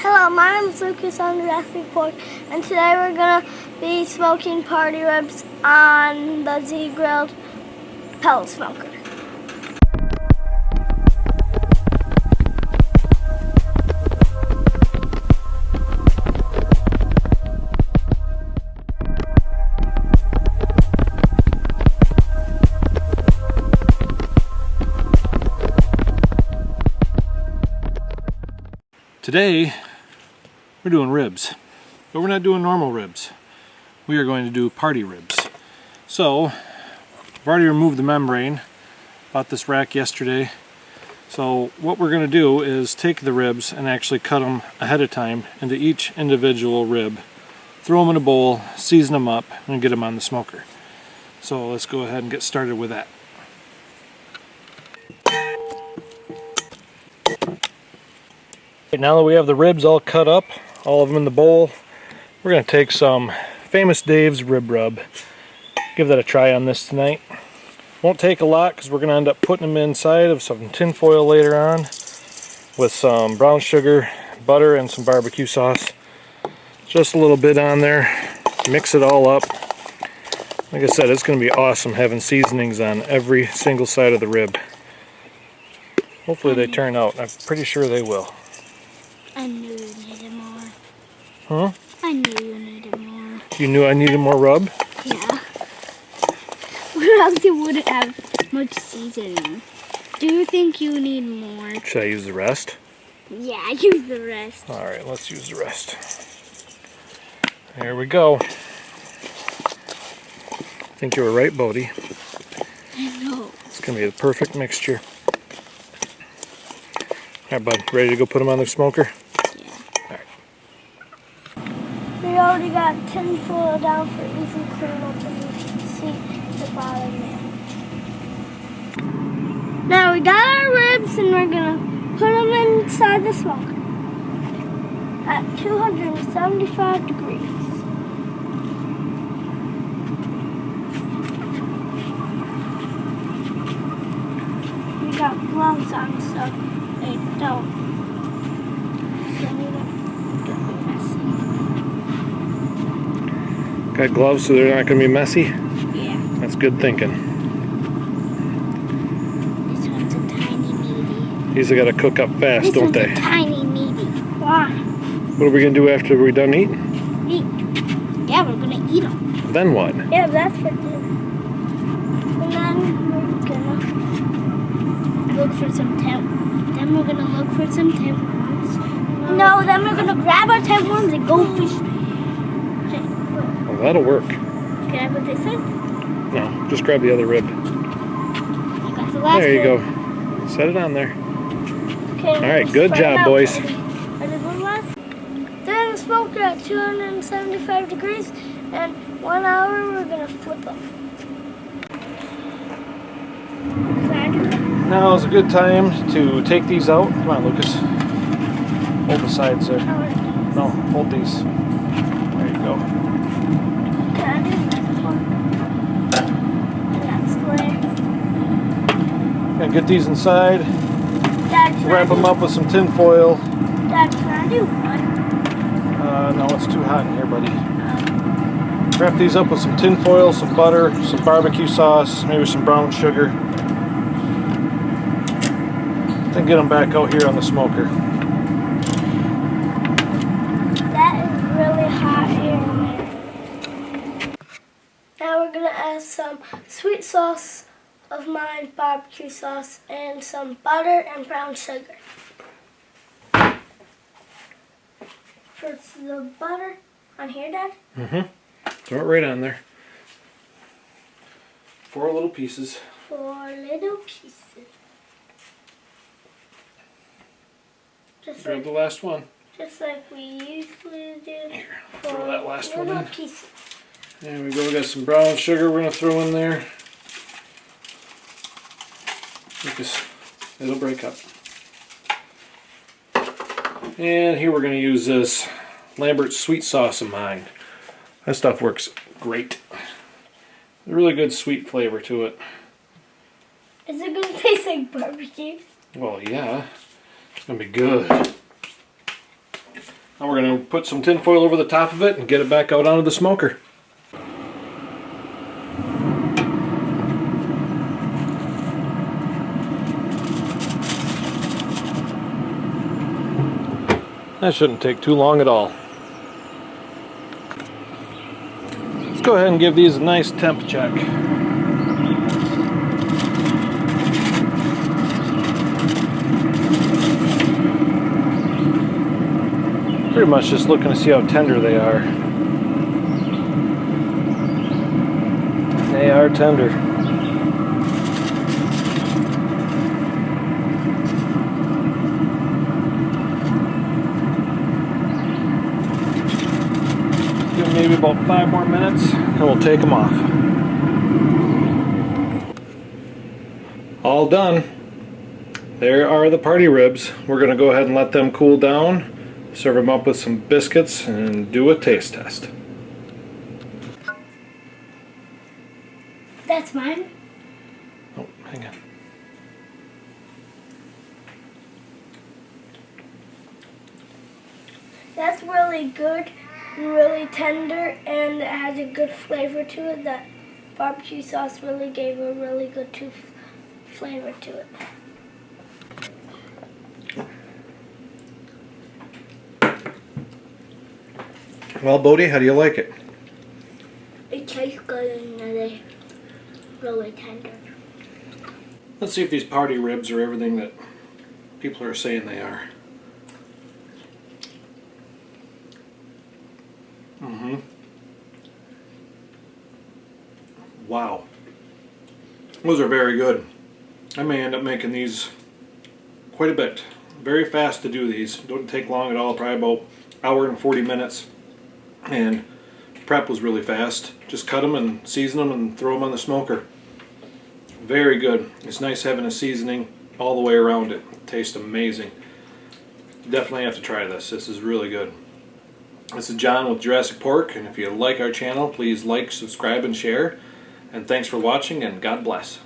Hello, my name is Lucas on Jurassic, and today we're going to be smoking party ribs on the Z-Grilled pellet smoker. Today, we're doing ribs, but we're not doing normal ribs. We are going to do party ribs. So, I've already removed the membrane. Bought this rack yesterday. So what we're going to do is take the ribs and actually cut them ahead of time into each individual rib. Throw them in a bowl, season them up, and get them on the smoker. So let's go ahead and get started with that. Now that we have the ribs all cut up, all of them in the bowl, we're going to take some Famous Dave's rib rub. Give that a try on this tonight. Won't take a lot because we're going to end up putting them inside of some tin foil later on with some brown sugar, butter, and some barbecue sauce. Just a little bit on there. Mix it all up. Like I said, it's going to be awesome having seasonings on every single side of the rib. Hopefully they turn out. I'm pretty sure they will. I knew you needed more. Huh? I knew you needed more. You knew I needed more rub? Yeah. Or else you wouldn't have much seasoning. Do you think you need more? Should I use the rest? Yeah, use the rest. Alright, let's use the rest. There we go. I think you were right, Bodie. I know. It's going to be the perfect mixture. Alright, bud. Ready to go put them on the smoker? We already got tin foil down for easy cleanup, and you can see the bottom there. Now we got our ribs, and we're gonna put them inside the smoker at 275 degrees. We got gloves on, so they don't. Got gloves so they're not going to be messy? Yeah. That's good thinking. This one's a tiny meaty. These have got to cook up fast, don't they? This one's a tiny meaty. Why? What are we going to do after we're done eating? Eat. Yeah, we're going to eat them. Then what? Yeah, that's for dinner. And then we're going to look for some temp. Then we're going to look for some tapeworms. No, then we're going to grab our tapeworms and go fishing. Well, that'll work. Can I put this in? No, just grab the other rib. I got the last There you rib. go. Set it on there. Okay. Alright, good job, boys. They're in the smoker at 275 degrees, and 1 hour we're going to flip them. Can I do that? Now is a good time to take these out. Come on, Lucas. Hold the sides there. No, hold these. There you go. Can I do this one? And that's the way. And get these inside. Dad, can Wrap I do them up with some tin foil. Dad, can I do one? No, it's too hot in here, buddy. Wrap these up with some tin foil, some butter, some barbecue sauce, maybe some brown sugar. Then get them back out here on the smoker. That is really hot here in there. Now we're going to add some sweet sauce of mine, barbecue sauce, and some butter and brown sugar. First the butter on here, Dad. Mm-hmm. Throw it right on there. 4 little pieces. 4 little pieces. Just Grab like, the last one. just like we usually do. Here, 4 throw that last one little in. pieces. There we go. We got some brown sugar we're going to throw in there. Lucas, it'll break up. And here we're going to use this Lambert's sweet sauce of mine. That stuff works great. A really good sweet flavor to it. Is it going to taste like barbecue? Well, yeah. It's going to be good. Now we're going to put some tin foil over the top of it and get it back out onto the smoker. That shouldn't take too long at all. Let's go ahead and give these a nice temp check. Pretty much just looking to see how tender they are. They are tender. Give them maybe about 5 more minutes and we'll take them off. All done. There are the party ribs. We're going to go ahead and let them cool down. Serve them up with some biscuits and do a taste test. That's mine. Oh, hang on. That's really good, really tender, and it has a good flavor to it. That barbecue sauce really gave a really good flavor to it. Well, Bodie, how do you like it? It tastes good and it's really tender. Let's see if these party ribs are everything that people are saying they are. Wow. Those are very good. I may end up making these quite a bit. Very fast to do these. Don't take long at all, probably about an hour and 40 minutes. And prep was really fast. Just cut them and season them and throw them on the smoker. Very good. It's nice having a seasoning all the way around it. It tastes amazing. Definitely have to try this. This is really good. This is John with Jurassic Pork, and if you like our channel, please like, subscribe, and share. And thanks for watching, and God bless.